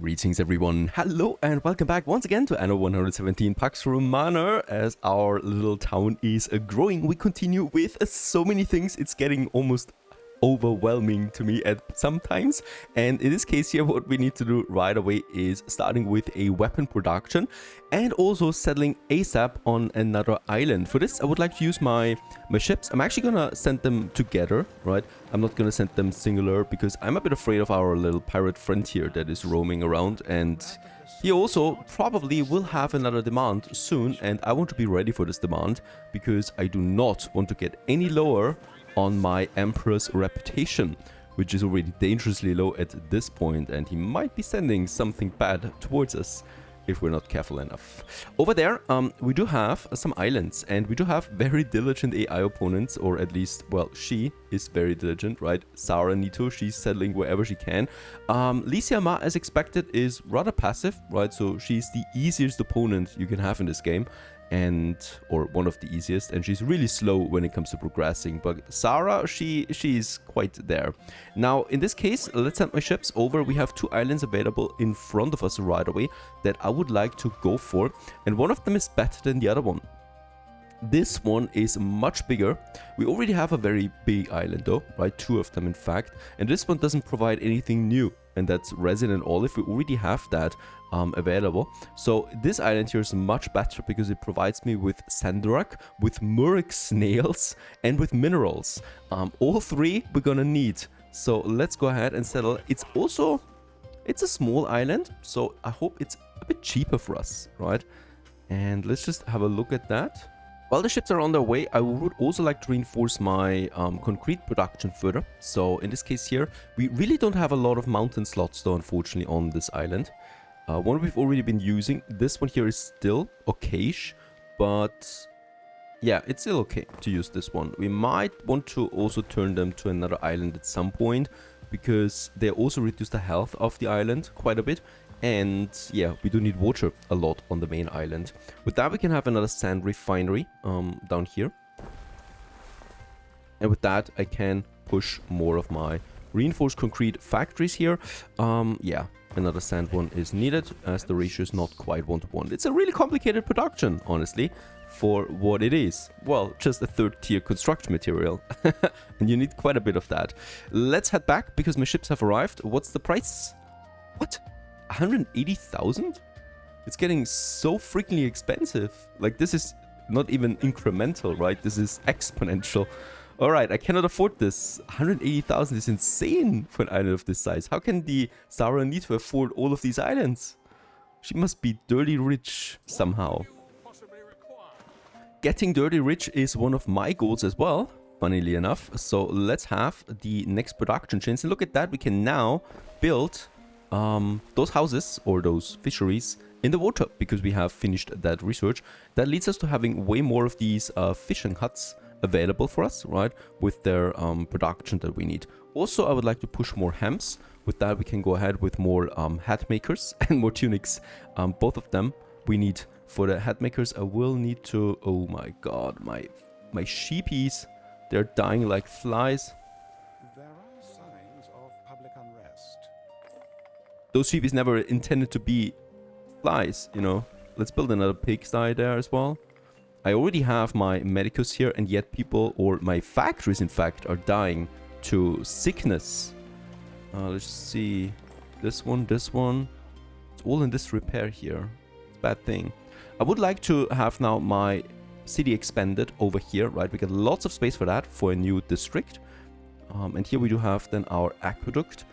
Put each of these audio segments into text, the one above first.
Greetings everyone, hello and welcome back once again to Anno 117 Pax Romana. As our little town is growing, we continue with so many things, it's getting almost overwhelming to me at sometimes. And in this case here, what we need to do right away is starting with a weapon production and also settling ASAP on another island. For this, I would like to use my ships. I'm actually gonna send them together, right? I'm not gonna send them singular because I'm a bit afraid of our little pirate friend here that is roaming around, and he also probably will have another demand soon, and I want to be ready for this demand because I do not want to get any lower on my Emperor's reputation, which is already dangerously low at this point, and he might be sending something bad towards us if we're not careful enough. Over there, we do have some islands, and we do have very diligent AI opponents, or at least, well, she is very diligent, right? Sarah Nito, she's settling wherever she can. Licia Ma, as expected, is rather passive, right? So she's the easiest opponent you can have in this game, or one of the easiest, and she's really slow when it comes to progressing. But Sarah, she's quite there. Now in this case, let's send my ships over. We have two islands available in front of us right away that I would like to go for, and one of them is better than the other one. This one is much bigger. We already have a very big island though, right? Two of them in fact, and this one doesn't provide anything new, and that's resin and olive. We already have that available. So this island here is much better because it provides me with sandrock, with muric snails, and with minerals. All three we're gonna need. So let's go ahead and settle. It's a small island, so I hope it's a bit cheaper for us, right? And let's just have a look at that. While the ships are on their way, I would also like to reinforce my concrete production further. So in this case here, we really don't have a lot of mountain slots though, unfortunately, on this island. One we've already been using. This one here is still okayish, but yeah, it's still okay to use this one. We might want to also turn them to another island at some point, because they also reduce the health of the island quite a bit. And yeah, we do need water a lot on the main island. With that, we can have another sand refinery down here. And with that, I can push more of my reinforced concrete factories here. Yeah, another sand one is needed, as the ratio is not quite 1-to-1. It's a really complicated production, honestly, for what it is. Well, just a third-tier construction material. And you need quite a bit of that. Let's head back, because my ships have arrived. What's the price? What? 180,000? It's getting so freakingly expensive. Like, this is not even incremental, right? This is exponential. Alright, I cannot afford this. 180,000 is insane for an island of this size. How can the Sarah need to afford all of these islands? She must be dirty rich somehow. Getting dirty rich is one of my goals as well, funnily enough. So let's have the next production chains. And look at that, we can now build those houses or those fisheries in the water, because we have finished that research. That leads us to having way more of these fishing huts available for us, right, with their production that we need. Also, I would like to push more hams. With that, we can go ahead with more hat makers and more tunics. Both of them we need. For the hat makers, I will need to, oh my god, my sheepies, they're dying like flies. There are signs of public unrest. Those sheepies never intended to be flies, you know. Let's build another pigsty there as well. I already have my medicus here, and yet people, or my factories in fact, are dying to sickness. Let's see. This one. It's all in disrepair here. It's a bad thing. I would like to have now my city expanded over here, right? We get lots of space for that, for a new district. And here we do have then our aqueduct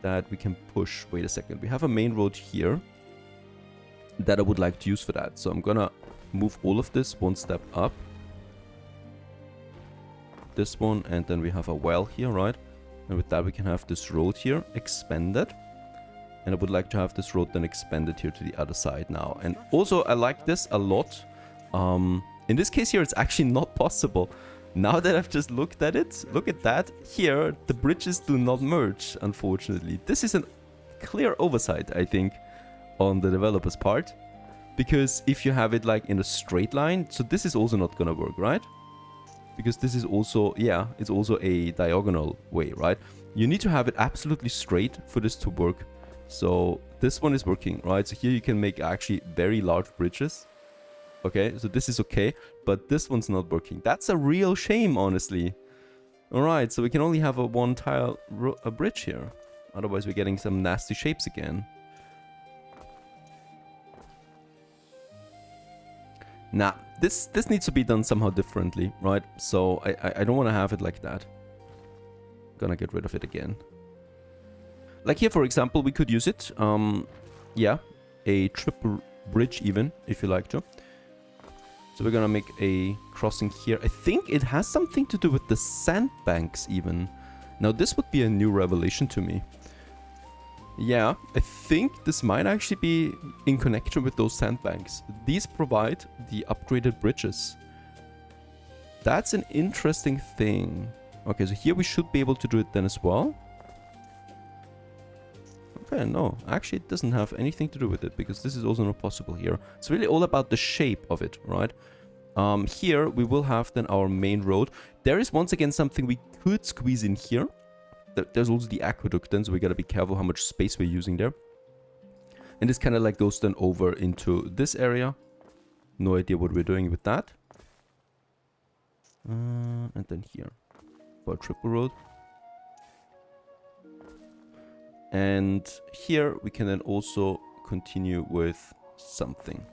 that we can push. Wait a second. We have a main road here that I would like to use for that. So I'm gonna move all of this one step up. This one, and then we have a well here, right? And with that we can have this road here expanded. And I would like to have this road then expanded here to the other side now. And also I like this a lot. In this case here, it's actually not possible. Now that I've just looked at it, look at that. Here, the bridges do not merge, unfortunately. This is a clear oversight, I think, on the developer's part. Because if you have it like in a straight line, so this is also not gonna work, right? Because this is also, yeah, it's also a diagonal way, right? You need to have it absolutely straight for this to work. So this one is working, right? So here you can make actually very large bridges. Okay, so this is okay, but this one's not working. That's a real shame, honestly. Alright, so we can only have a one tile a bridge here. Otherwise we're getting some nasty shapes again. Nah, this needs to be done somehow differently, right? So I don't want to have it like that. Gonna get rid of it again. Like here, for example, we could use it. Yeah, a triple bridge even, if you like to. So we're gonna make a crossing here. I think it has something to do with the sandbanks even. Now this would be a new revelation to me. Yeah, I think this might actually be in connection with those sandbanks. These provide the upgraded bridges. That's an interesting thing. Okay, so here we should be able to do it then as well. Okay, no, actually it doesn't have anything to do with it because this is also not possible here. It's really all about the shape of it, right? Here we will have then our main road. There is once again something we could squeeze in here. There's also the aqueduct then, so we gotta be careful how much space we're using there. And this kind of like goes then over into this area. No idea what we're doing with that. And then here for a triple road. And here we can then also continue with something.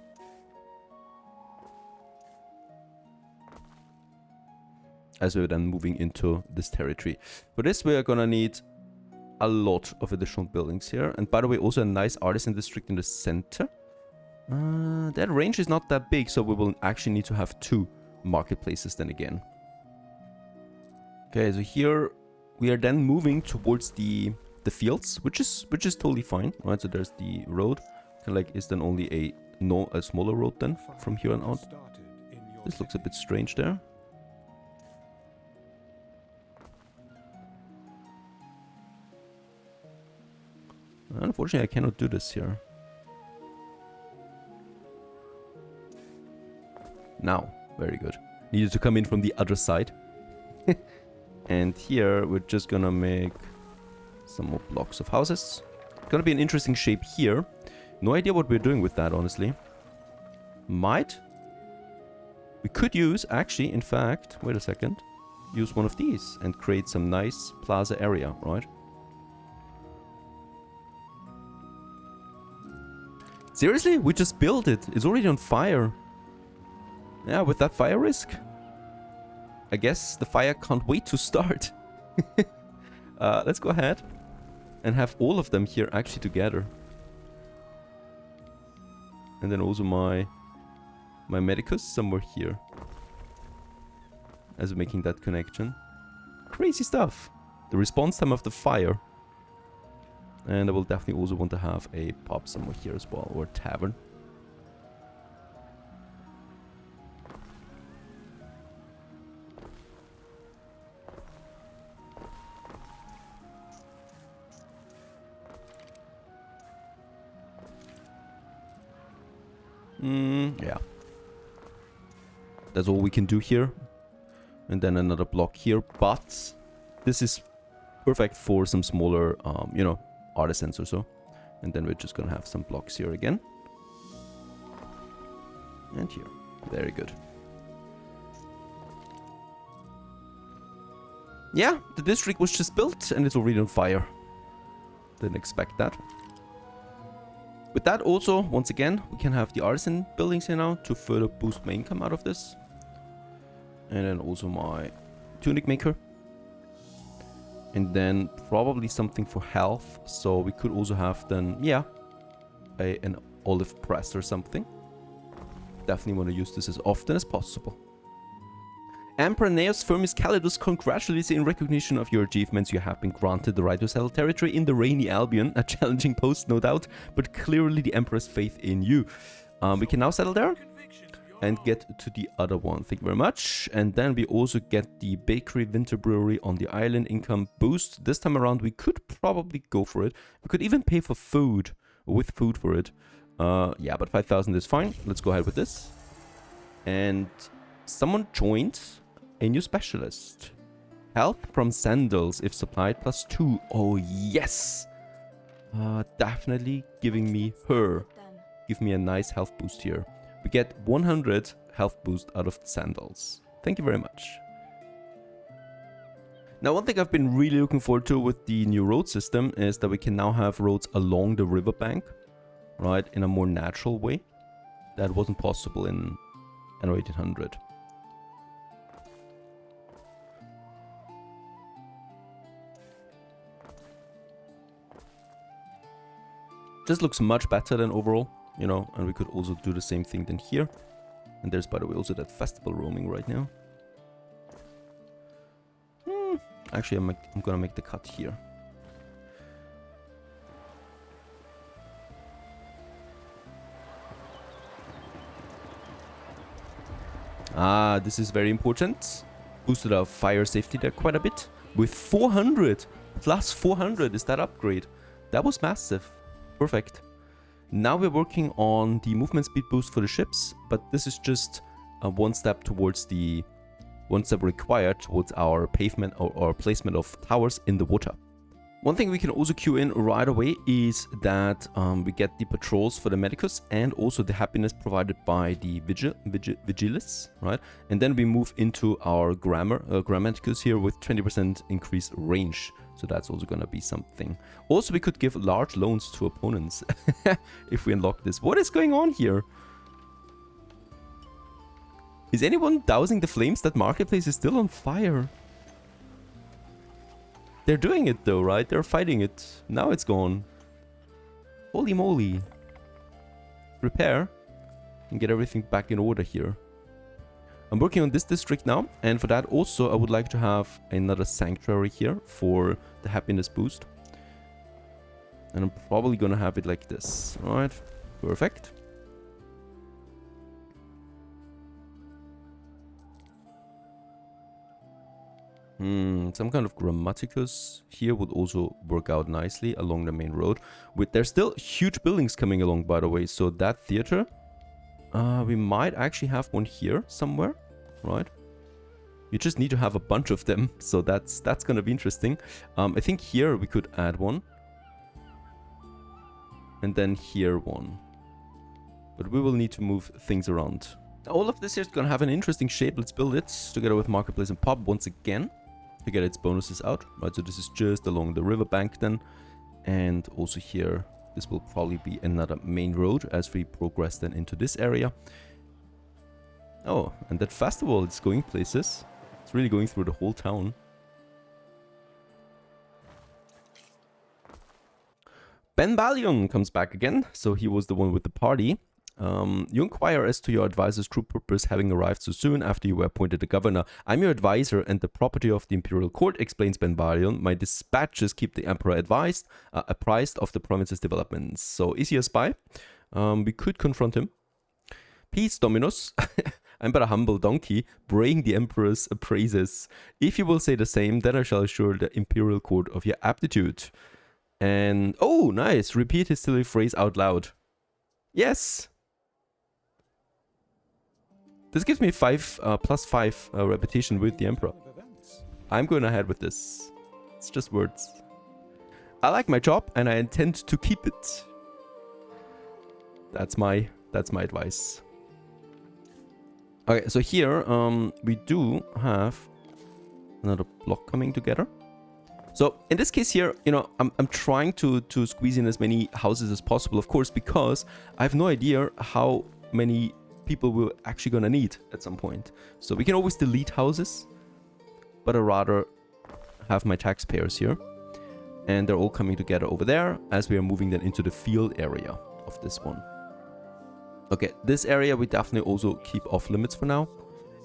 As we're then moving into this territory. For this we are gonna need a lot of additional buildings here. And by the way, also a nice artisan district in the center. That range is not that big, so we will actually need to have 2 marketplaces then again. Okay, so here we are then moving towards the fields, which is totally fine, right? So there's the road, kind of like is then only a smaller road then from here on out. This looks a bit strange there. Unfortunately, I cannot do this here. Now, very good. Needed to come in from the other side. And here we're just gonna make some more blocks of houses. Gonna be an interesting shape here. No idea what we're doing with that, honestly. We could use, actually, in fact, wait a second. Use one of these and create some nice plaza area, right? Seriously? We just built it. It's already on fire. Yeah, with that fire risk. I guess the fire can't wait to start. Let's go ahead and have all of them here actually together. And then also my medicus somewhere here. As we're making that connection. Crazy stuff. The response time of the fire. And I will definitely also want to have a pub somewhere here as well, or a tavern. Yeah. That's all we can do here. And then another block here, but this is perfect for some smaller, you know, artisans or so. And then we're just gonna have some blocks here again. And here. Very good. Yeah, the district was just built and it's already on fire. Didn't expect that. With that also, once again, we can have the artisan buildings here now to further boost my income out of this. And then also my tunic maker. And then probably something for health. So we could also have then, yeah, an olive press or something. Definitely want to use this as often as possible. Emperor Neos Firmus Calidus congratulates you in recognition of your achievements. You have been granted the right to settle territory in the rainy Albion. A challenging post, no doubt, but clearly the Emperor's faith in you. We can now settle there and get to the other one. Thank you very much. And then we also get the Bakery Winter Brewery on the island income boost. This time around, we could probably go for it. We could even pay for food, with food for it. Yeah, but 5,000 is fine. Let's go ahead with this. And someone joined. A new specialist. Help from sandals if supplied +2. Oh, yes. Definitely giving me her. Give me a nice health boost here. We get 100 health boost out of the sandals. Thank you very much. Now, one thing I've been really looking forward to with the new road system is that we can now have roads along the riverbank, right, in a more natural way. That wasn't possible in Anno 1800. Just looks much better than overall, you know, and we could also do the same thing than here. And there's, by the way, also that festival roaming right now. Actually, I'm gonna make the cut here. Ah, this is very important. Boosted our fire safety there quite a bit. With 400! Plus 400 is that upgrade. That was massive. Perfect. Now we're working on the movement speed boost for the ships, but this is just one step towards the... one step required towards our pavement or placement of towers in the water. One thing we can also queue in right away is that we get the patrols for the Medicus and also the happiness provided by the Vigilis, right? And then we move into our Grammaticus here with 20% increased range. So that's also going to be something. Also, we could give large loans to opponents if we unlock this. What is going on here? Is anyone dousing the flames? That marketplace is still on fire. They're doing it though, right? They're fighting it. Now it's gone. Holy moly. Repair and get everything back in order here. I'm working on this district now, and for that also I would like to have another sanctuary here for the happiness boost. And I'm probably gonna have it like this. Alright, perfect. Some kind of Grammaticus here would also work out nicely along the main road. There's still huge buildings coming along, by the way. So that theater, we might actually have one here somewhere, right? You just need to have a bunch of them, so that's gonna be interesting. I think here we could add one, and then here one. But we will need to move things around. All of this here is gonna have an interesting shape. Let's build it together with Marketplace and Pub once again to get its bonuses out, right? So this is just along the riverbank then, and also here this will probably be another main road as we progress then into this area. Oh, and that festival is going places. It's really going through the whole town. Ben Balion comes back again, so he was the one with the party. You inquire as to your advisor's true purpose having arrived so soon after you were appointed a governor. I'm your advisor and the property of the imperial court, explains Ben Balion. My dispatches keep the emperor apprised of the province's developments. So is he a spy? We could confront him. Peace, Dominus. I'm but a humble donkey, braying the emperor's praises. If you will say the same, then I shall assure the imperial court of your aptitude. And, oh, nice. Repeat his silly phrase out loud. Yes. This gives me +5 repetition with the emperor. I'm going ahead with this. It's just words. I like my job and I intend to keep it. That's my advice. Okay, so here we do have another block coming together. So in this case here, you know, I'm trying to squeeze in as many houses as possible, of course, because I have no idea how many people we're actually gonna need at some point. So we can always delete houses, but I'd rather have my taxpayers here. And they're all coming together over there as we are moving then into the field area of this one. Okay, this area we definitely also keep off limits for now.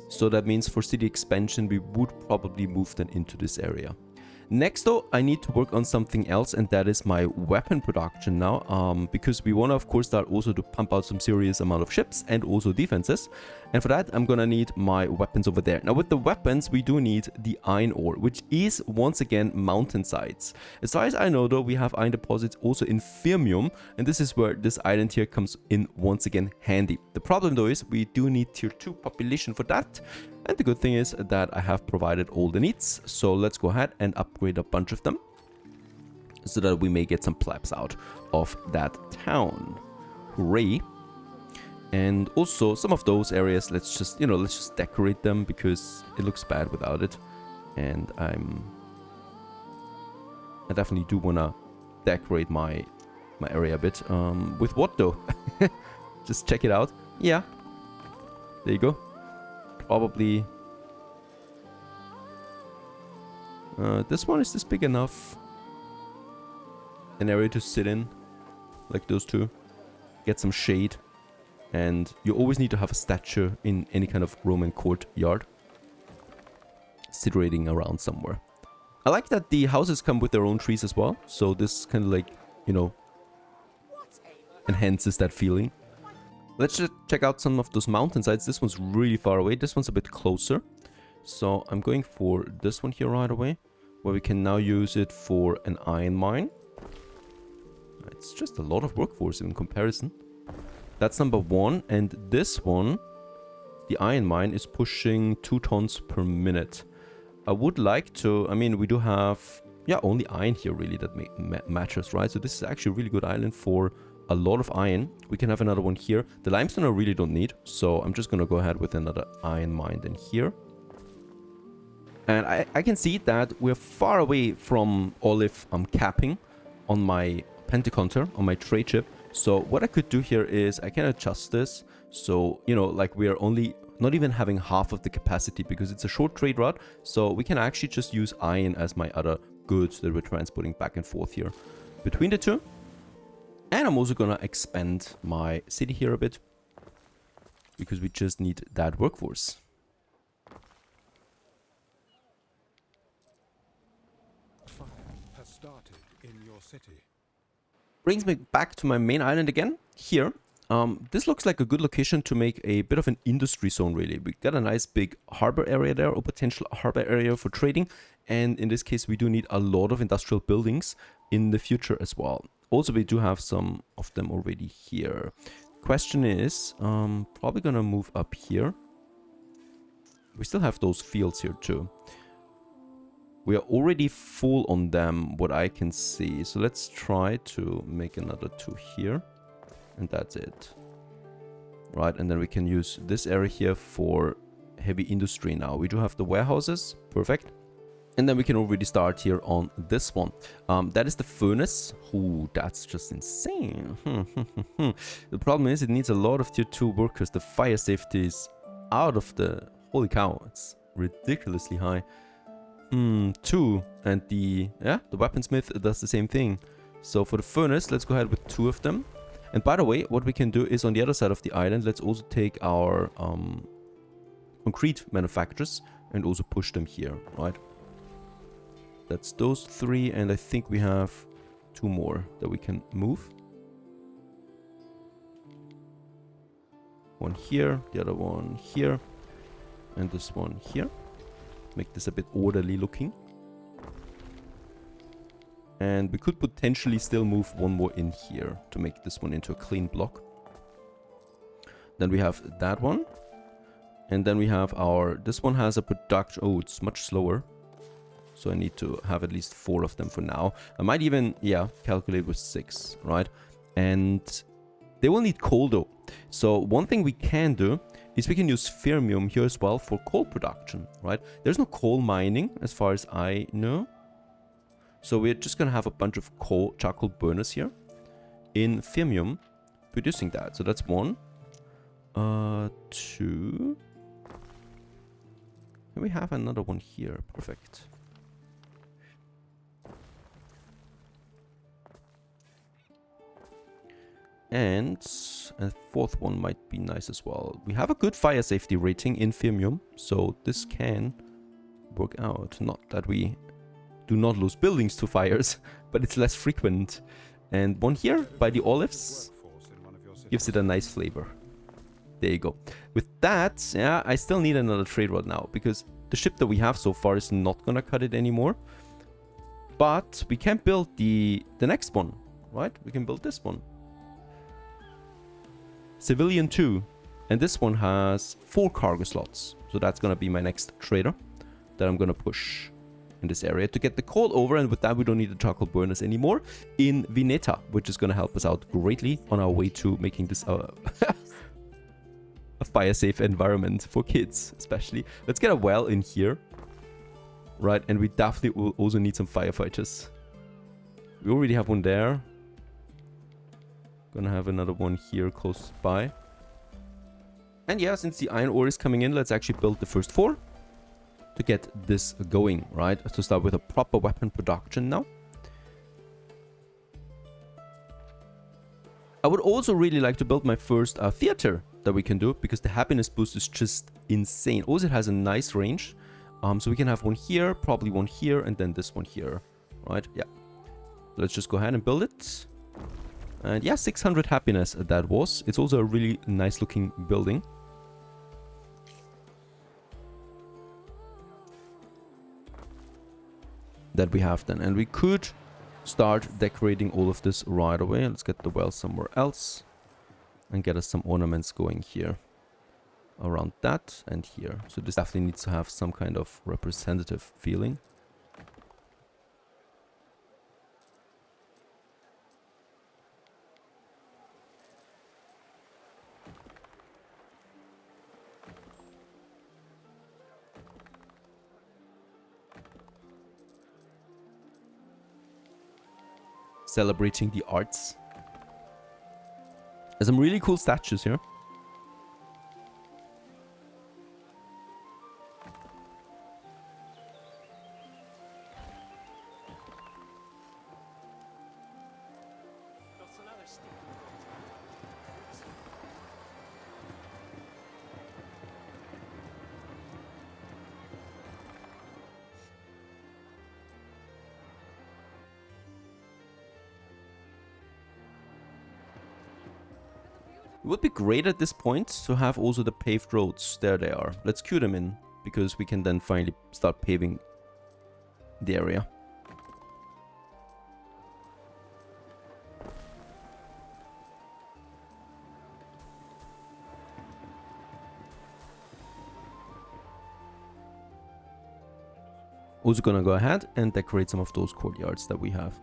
So that means for city expansion, we would probably move then into this area. Next though, I need to work on something else, and that is my weapon production now, because we want to of course start also to pump out some serious amount of ships and also defenses, and for that I'm gonna need my weapons over there. Now with the weapons we do need the iron ore, which is once again mountainsides. As far as I know though, we have iron deposits also in Firmium, and this is where this island here comes in once again handy. The problem though is we do need tier 2 population for that. And the good thing is that I have provided all the needs, so let's go ahead and upgrade a bunch of them. so that we may get some plebs out of that town. Hooray. And also some of those areas, let's just, you know, let's just decorate them because it looks bad without it. And I definitely do want to decorate my area a bit. With what though? Just check it out. Yeah. There you go. Probably. This one, is this big enough? An area to sit in. Like those two. Get some shade. And you always need to have a statue in any kind of Roman courtyard. Situating around somewhere. I like that the houses come with their own trees as well. So this kind of like, you know, enhances that feeling. Let's just check out some of those mountainsides. This one's really far away. This one's a bit closer. So I'm going for this one here right away. Where we can now use it for an iron mine. It's just a lot of workforce in comparison. That's number 1. And this one, the iron mine, is pushing 2 tons per minute. I would like to, I mean, we do have, yeah, only iron here really that matches, right? So this is actually a really good island for a lot of iron. We can have another one here. The limestone I really don't need. So I'm just going to go ahead with another iron mine then here. And I can see that we're far away from olive capping on my Pentaconter, on my trade ship. So what I could do here is I can adjust this. So, you know, like we are only not even having half of the capacity because it's a short trade route. So we can actually just use iron as my other goods that we're transporting back and forth here between the two. And I'm also going to expand my city here a bit because we just need that workforce. Fire has started in your city. Brings me back to my main island again. Here, this looks like a good location to make a bit of an industry zone really. We got a nice big harbor area there, or potential harbor area for trading. And in this case, we do need a lot of industrial buildings in the future as well. Also, we do have some of them already here. Question is, probably gonna move up here. We still have those fields here too. We are already full on them, what I can see. So let's try to make another 2 here. And that's it. Right, and then we can use this area here for heavy industry now. We do have the warehouses. Perfect. And then we can already start here on this one. That is the furnace. Ooh, that's just insane. The problem is it needs a lot of tier 2 workers. The fire safety is out of the... Holy cow, it's ridiculously high. 2. And the weaponsmith does the same thing. So for the furnace, let's go ahead with 2 of them. And by the way, what we can do is on the other side of the island, let's also take our concrete manufacturers and also push them here, right? That's those 3, and I think we have 2 more that we can move. One here, the other one here, and this one here. Make this a bit orderly looking. And we could potentially still move 1 more in here to make this one into a clean block. Then we have that one. And then we have our... This one has a production... Oh, it's much slower. So I need to have at least 4 of them for now. I might even, yeah, calculate with 6, right? And they will need coal though. So one thing we can do is we can use fermium here as well for coal production, right? There's no coal mining as far as I know. So we're just going to have a bunch of coal charcoal burners here in fermium producing that. So that's 1, 2. And we have another one here. Perfect. And a 4th one might be nice as well. We have a good fire safety rating in fermium, so this can work out. Not that we do not lose buildings to fires, but it's less frequent. And 1 here by the olives gives it a nice flavor. There you go. With that, yeah, I still need another trade route now, because the ship that we have so far is not gonna cut it anymore. But we can build the next one, right? We can build this one. Civilian 2. And this one has 4 cargo slots. So that's going to be my next trader that I'm going to push. in this area to get the coal over, and with that we don't need the charcoal burners anymore in Vineta, which is going to help us out greatly on our way to making this a fire safe environment for kids especially. Let's get a well in here, right? And we definitely will also need some firefighters. We already have one there. Gonna have another one here close by. And yeah, since the iron ore is coming in, let's actually build the first 4 to get this going, right? To start with a proper weapon production now. I would also really like to build my first theater that we can do, because the happiness boost is just insane. Also, it has a nice range. So we can have one here, probably one here, and then this one here, right? Yeah. Let's just go ahead and build it. And yeah, 600 happiness that was. It's also a really nice looking building. That we have then, and we could start decorating all of this right away. Let's get the well somewhere else and get us some ornaments going here around that and here. So this definitely needs to have some kind of representative feeling. Celebrating the arts. There's some really cool statues here. It would be great at this point to have also the paved roads. There they are. Let's queue them in, because we can then finally start paving the area. Also gonna go ahead and decorate some of those courtyards that we have.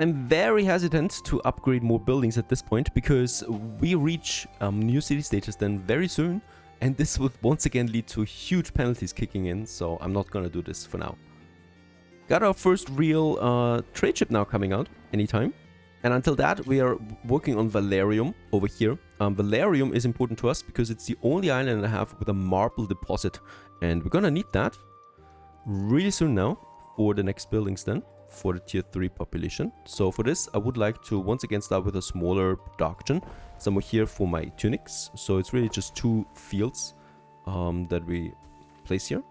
I'm very hesitant to upgrade more buildings at this point, because we reach new city status then very soon, and this would once again lead to huge penalties kicking in, so I'm not gonna do this for now. Got our first real trade ship now coming out anytime, and until that we are working on Valerium over here. Valerium is important to us because it's the only island I have with a marble deposit, and we're gonna need that really soon now for the next buildings then, for the tier 3 population. So for this I would like to once again start with a smaller production somewhere here for my tunics. So it's really just 2 fields that we place here,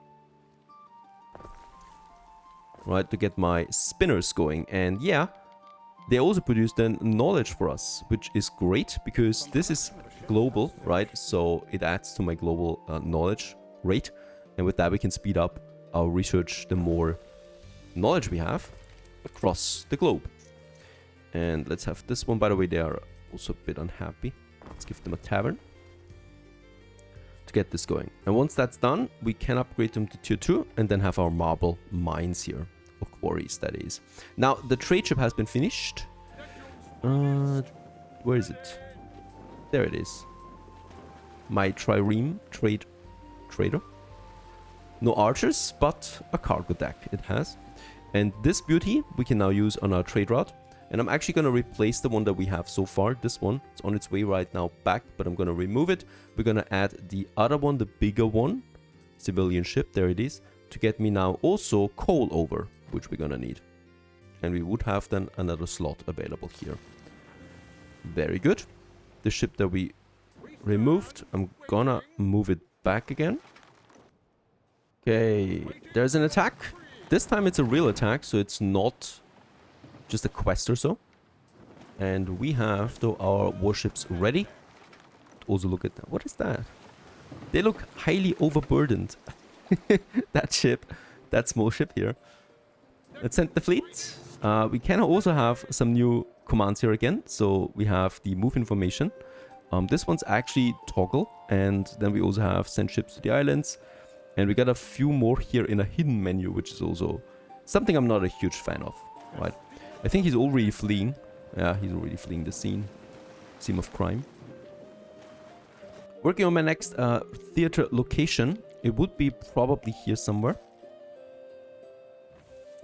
right, to get my spinners going. And yeah, they also produce then knowledge for us, which is great because this is global, right? So it adds to my global knowledge rate, and with that we can speed up our research the more knowledge we have across the globe. And let's have this one. By the way, they are also a bit unhappy. Let's give them a tavern to get this going. And once that's done, we can upgrade them to tier 2 and then have our marble mines here, or quarries that is. Now the trade ship has been finished. Where is it? There it is. My trireme trader. No archers, but a cargo deck it has. And this beauty we can now use on our trade route. And I'm actually going to replace the one that we have so far. This one, it's on its way right now back, but I'm going to remove it. We're going to add the other one, the bigger one, civilian ship, there it is, to get me now also coal over, which we're going to need. And we would have then another slot available here. Very good. The ship that we removed, I'm gonna move it back again. Okay, there's an attack. This time it's a real attack, so it's not just a quest or so. And we have though our warships ready. Also look at that. What is that? They look highly overburdened. That ship, that small ship here. Let's send the fleet. We can also have some new commands here again. So we have the move information. This one's actually toggle, and then we also have send ships to the islands, and we got a few more here in a hidden menu, which is also something I'm not a huge fan of, right? I think he's already fleeing. Yeah, he's already fleeing the scene of crime. Working on my next theater location. It would be probably here somewhere.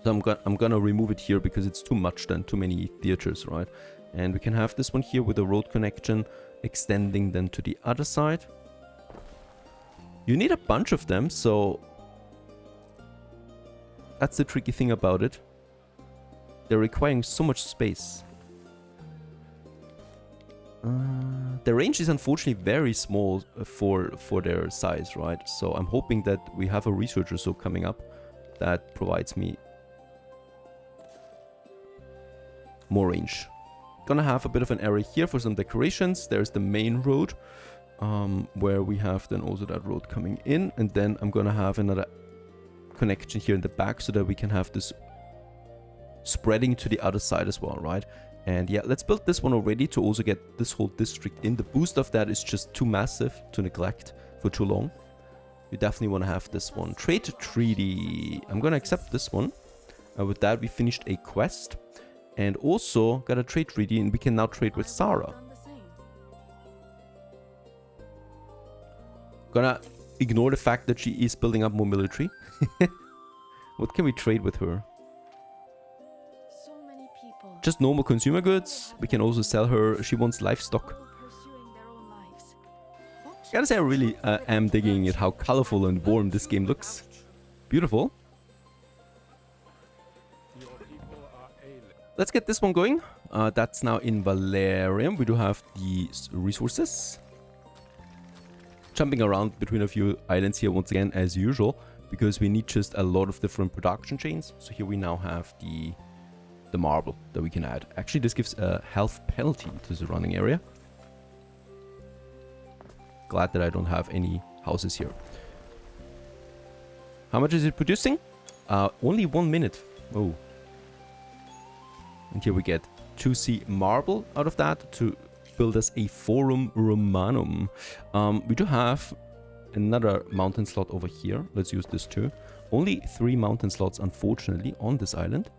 So I'm gonna remove it here because it's too much then, too many theaters, right? And we can have this one here with a road connection extending then to the other side. You need a bunch of them, so that's the tricky thing about it. They're requiring so much space. The range is unfortunately very small for their size, right? So I'm hoping that we have a research or so coming up that provides me more range. Gonna have a bit of an area here for some decorations. There's the main road, where we have then also that road coming in, and then I'm gonna have another connection here in the back so that we can have this spreading to the other side as well, right? And yeah, let's build this one already to also get this whole district in. The boost of that is just too massive to neglect for too long. You definitely want to have this one. Trade treaty. I'm gonna accept this one. With that, we finished a quest. And also got a trade treaty, and we can now trade with Sarah. Gonna ignore the fact that she is building up more military. What can we trade with her? Just normal consumer goods. We can also sell her. She wants livestock. Gotta say, I really am digging at how colorful and warm this game looks. Beautiful. Let's get this one going. That's now in Valerium. We do have the resources. Jumping around between a few islands here once again as usual, because we need just a lot of different production chains. So here we now have the marble that we can add. Actually, this gives a health penalty to the surrounding area. Glad that I don't have any houses here. How much is it producing? Only 1 minute. Oh. And here we get 2C marble out of that to build us a Forum Romanum. We do have another mountain slot over here. Let's use this too. Only 3 mountain slots, unfortunately, on this island.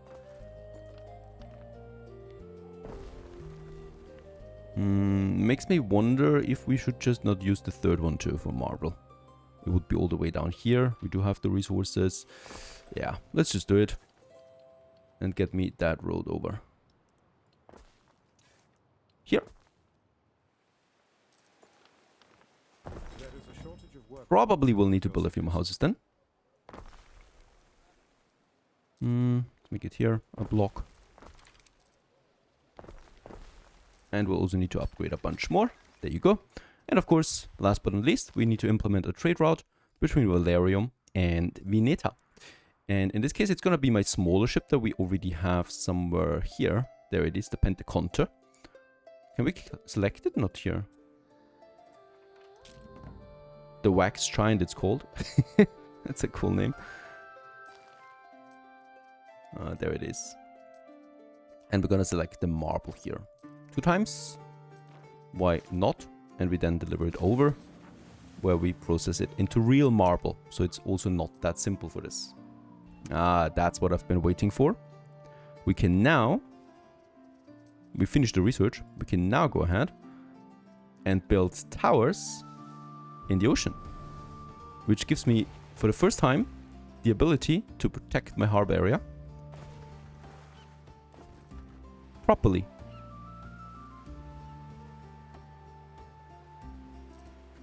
Makes me wonder if we should just not use the third one too for marble. It would be all the way down here. We do have the resources. Yeah, let's just do it. And get me that road over. Here. Probably will need to build a few more houses then. Let's make it here, a block. And we'll also need to upgrade a bunch more. There you go. And of course, last but not least, we need to implement a trade route between Valerium and Vineta. And in this case, it's going to be my smaller ship that we already have somewhere here. There it is, the Pentaconter. Can we select it? Not here. The Wax Giant, it's called. That's a cool name. There it is. And we're going to select the marble here. 2 times. Why not? And we then deliver it over, where we process it into real marble. So it's also not that simple for this. That's what I've been waiting for. We can now... We finished the research. We can now go ahead and build towers in the ocean. Which gives me, for the first time, the ability to protect my harbor area properly.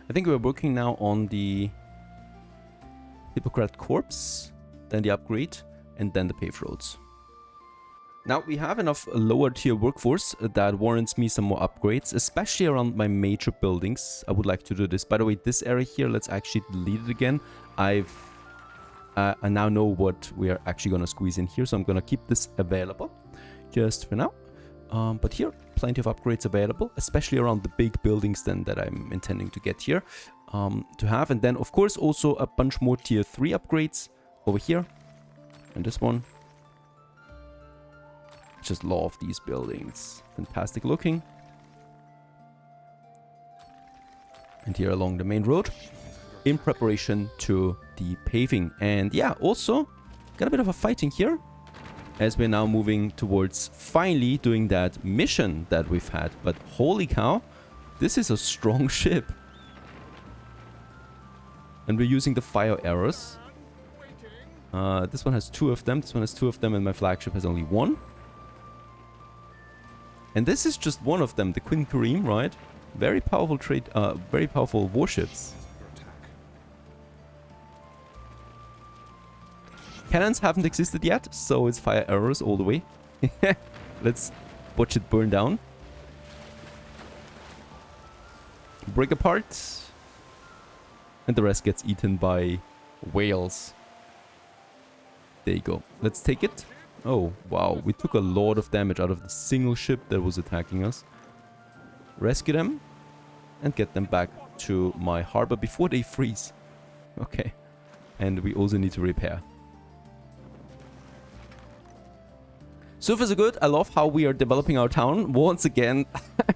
I think we're working now on the Hippocrat Corpse, then the upgrade, and then the paved roads. Now we have enough lower tier workforce that warrants me some more upgrades, especially around my major buildings. I would like to do this. By the way, this area here, let's actually delete it again. I now know what we are actually going to squeeze in here, so I'm going to keep this available just for now. But here, plenty of upgrades available, especially around the big buildings then that I'm intending to get here to have. And then, of course, also a bunch more tier 3 upgrades over here. And this one. Just love these buildings. Fantastic looking. And here along the main road, in preparation to the paving. And yeah, also got a bit of a fighting here, as we're now moving towards finally doing that mission that we've had. But holy cow, this is a strong ship. And we're using the fire arrows. This one has 2 of them, this one has 2 of them, and my flagship has only 1. And this is just one of them, the Queen Kareem, right? Very powerful very powerful warships. Cannons haven't existed yet, so it's fire arrows all the way. Let's watch it burn down. Break apart. And the rest gets eaten by whales. There you go. Let's take it. Oh, wow. We took a lot of damage out of the single ship that was attacking us. Rescue them. And get them back to my harbor before they freeze. Okay. And we also need to repair. So far so good. I love how we are developing our town. Once again,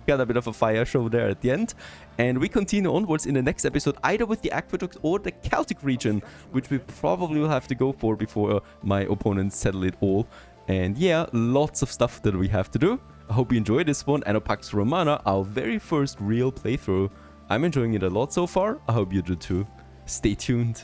got a bit of a fire show there at the end. And we continue onwards in the next episode, either with the aqueduct or the Celtic region, which we probably will have to go for before my opponents settle it all. And yeah, lots of stuff that we have to do. I hope you enjoyed this one. Anno Pax Romana, our very first real playthrough. I'm enjoying it a lot so far. I hope you do too. Stay tuned.